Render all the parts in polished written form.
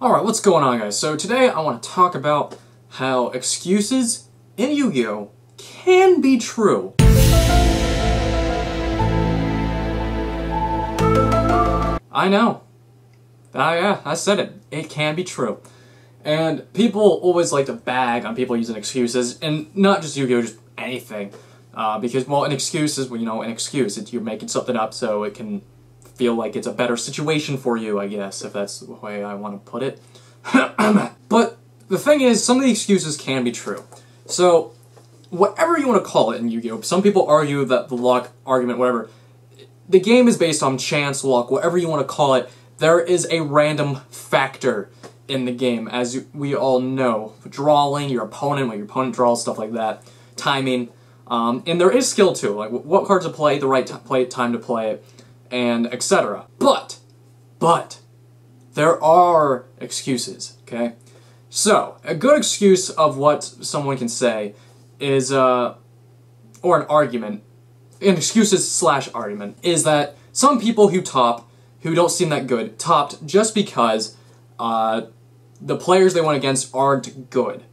Alright, what's going on, guys? So today I want to talk about how excuses in Yu-Gi-Oh! Can be true. I know. Yeah, I said it. It can be true. And people always like to bag on people using excuses, and not just Yu-Gi-Oh!, just anything. Because, well, an excuse is, well, you know, an excuse. You're making something up so it can feel like it's a better situation for you, I guess, if that's the way I want to put it. But the thing is, some of the excuses can be true. So, whatever you want to call it in Yu-Gi-Oh! Some people argue that the luck argument, whatever, the game is based on chance, luck, whatever you want to call it. There is a random factor in the game, as we all know. Drawing, your opponent, when your opponent draws, stuff like that. Timing. And there is skill too, like what cards to play, the right time to play it, and etc. But, there are excuses, okay? So, a good excuse of what someone can say is, or an argument, an excuses/argument, is that some people who top, who don't seem that good, topped just because the players they went against aren't good.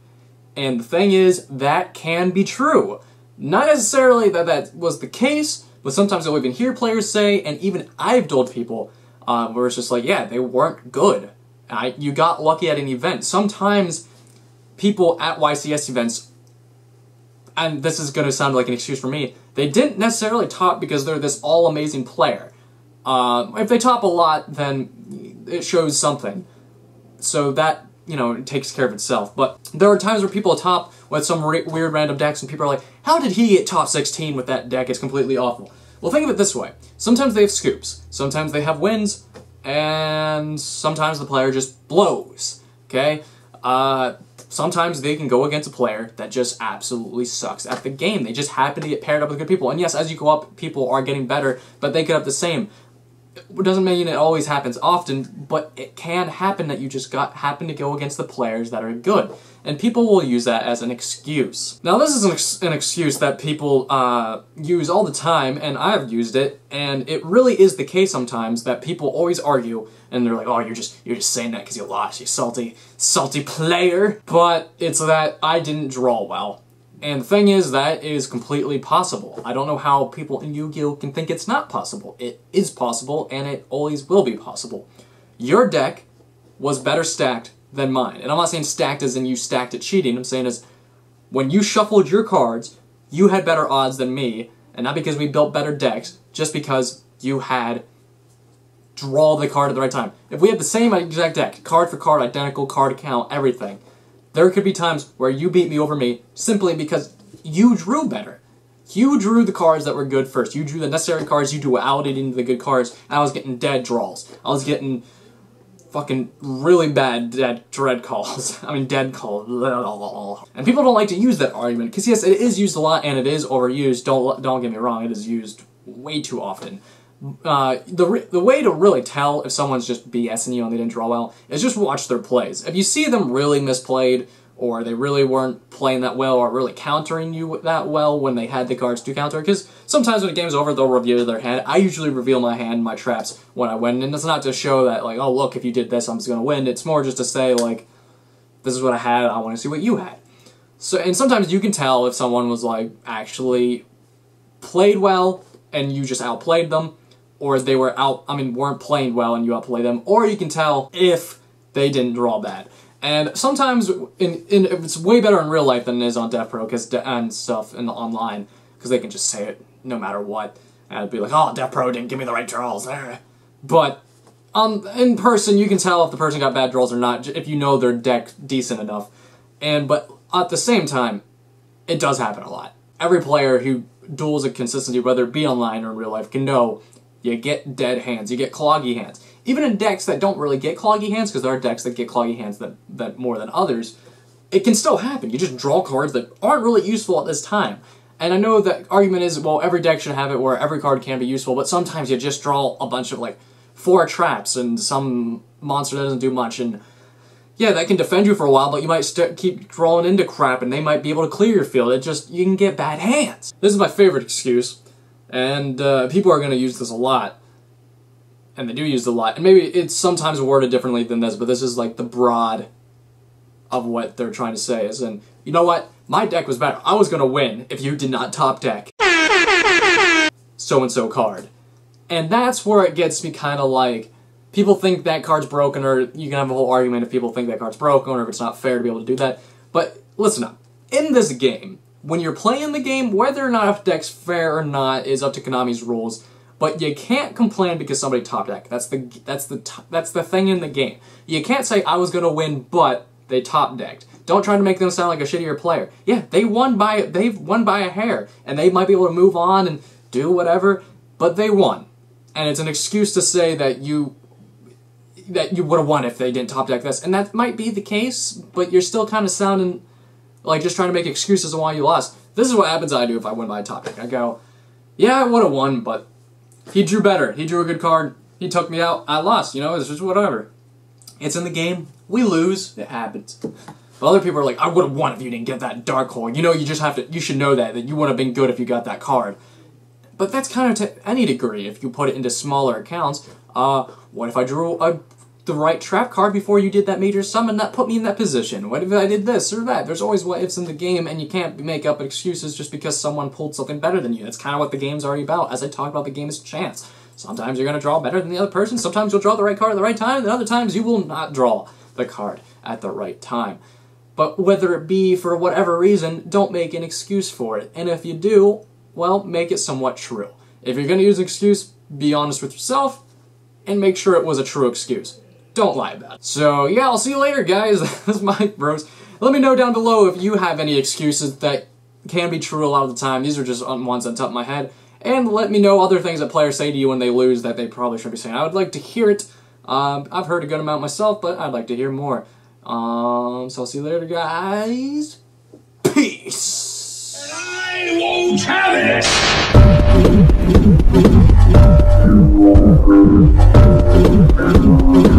And the thing is, that can be true. Not necessarily that that was the case, but sometimes I'll even hear players say, and even I've told people, where it's just like, yeah, they weren't good. You got lucky at an event. Sometimes people at YCS events, and this is going to sound like an excuse for me, they didn't necessarily top because they're this all-amazing player. If they top a lot, then it shows something. So that, you know, it takes care of itself. But there are times where people top with some weird random decks and people are like, how did he get top 16 with that deck? It's completely awful. Well, think of it this way. Sometimes they have scoops. Sometimes they have wins. And sometimes the player just blows. Okay? Sometimes they can go against a player that just absolutely sucks at the game. They just happen to get paired up with good people. And yes, as you go up, people are getting better, but they get up the same. It doesn't mean it always happens often, but it can happen that you just happen to go against the players that are good. And people will use that as an excuse. Now this is an excuse that people use all the time, and I've used it, and it really is the case sometimes that people always argue, and they're like, oh, you're just saying that because you lost, you salty player. But it's that I didn't draw well. And the thing is, that is completely possible. I don't know how people in Yu-Gi-Oh! Can think it's not possible. It is possible, and it always will be possible. Your deck was better stacked than mine. And I'm not saying stacked as in you stacked it cheating. I'm saying as when you shuffled your cards, you had better odds than me, and not because we built better decks, just because you had draw the card at the right time. If we had the same exact deck, card for card, identical card count, everything, there could be times where you beat me over me simply because you drew better. You drew the cards that were good first. You drew the necessary cards, you duality into the good cards, and I was getting dead draws. I was getting fucking really bad dread calls. I mean, dead calls. And people don't like to use that argument, because yes, it is used a lot and it is overused. Don't get me wrong, it is used way too often. The way to really tell if someone's just BSing you and they didn't draw well is just watch their plays. If you see them really misplayed, or they really weren't playing that well, or really countering you that well when they had the cards to counter, because sometimes when the game's over, they'll reveal their hand. I usually reveal my hand, my traps, when I win, and it's not to show that, like, oh, look, if you did this, I'm just gonna win. It's more just to say, like, this is what I had, I want to see what you had. So, and sometimes you can tell if someone was, like, actually played well, and you just outplayed them, or they were weren't playing well and you outplayed them, or you can tell if they didn't draw bad. And sometimes it's way better in real life than it is on Death Pro and stuff in the online, because they can just say it no matter what, and it'd be like, oh, Death Pro didn't give me the right draws. But in person, you can tell if the person got bad draws or not, if you know their deck decent enough. But at the same time, it does happen a lot. Every player who duels a consistency, whether it be online or in real life, can know you get dead hands, you get cloggy hands. Even in decks that don't really get cloggy hands, because there are decks that get cloggy hands that more than others, it can still happen. You just draw cards that aren't really useful at this time. And I know that argument is, well, every deck should have it where every card can be useful, but sometimes you just draw a bunch of, like, 4 traps, and some monster that doesn't do much, and yeah, that can defend you for a while, but you might keep drawing into crap, and they might be able to clear your field. You can get bad hands. This is my favorite excuse, and people are going to use this a lot. and they do use it a lot. And maybe it's sometimes worded differently than this, but this is like the broad of what they're trying to say. Is in, you know what? My deck was better. I was gonna win if you did not top deck so-and-so card. And that's where it gets me kind of like, people think that card's broken, or you can have a whole argument if people think that card's broken, or if it's not fair to be able to do that. But listen up. In this game, when you're playing the game, whether or not a deck's fair or not is up to Konami's rules. But you can't complain because somebody top decked. That's the thing in the game. You can't say I was gonna win, but they top decked. Don't try to make them sound like a shittier player. Yeah, they've won by a hair, and they might be able to move on and do whatever, but they won. And it's an excuse to say that you would have won if they didn't top deck this, and that might be the case, but you're still kind of sounding like just trying to make excuses on why you lost. This is what happens I do if I win by a top deck. I go, yeah, I would have won, but he drew better. He drew a good card. He took me out. I lost. You know, it's just whatever. It's in the game. We lose. It happens. But other people are like, I would have won if you didn't get that dark hole. You know, you just have to, you should know that you would have been good if you got that card. But that's kind of to any degree if you put it into smaller accounts. What if I drew the right trap card before you did that major summon that put me in that position? What if I did this or that? There's always what ifs in the game, and you can't make up excuses just because someone pulled something better than you. That's kind of what the game's already about. As I talked about, the game is chance. Sometimes you're going to draw better than the other person. Sometimes you'll draw the right card at the right time, and other times you will not draw the card at the right time. But whether it be for whatever reason, don't make an excuse for it. And if you do, well, make it somewhat true. If you're going to use an excuse, be honest with yourself, and make sure it was a true excuse. Don't lie about it. So, yeah, I'll see you later, guys. That's my bros. Let me know down below if you have any excuses that can be true a lot of the time. These are just ones on top of my head. And let me know other things that players say to you when they lose that they probably shouldn't be saying. I would like to hear it. I've heard a good amount myself, but I'd like to hear more. So I'll see you later, guys. Peace. And I won't have it!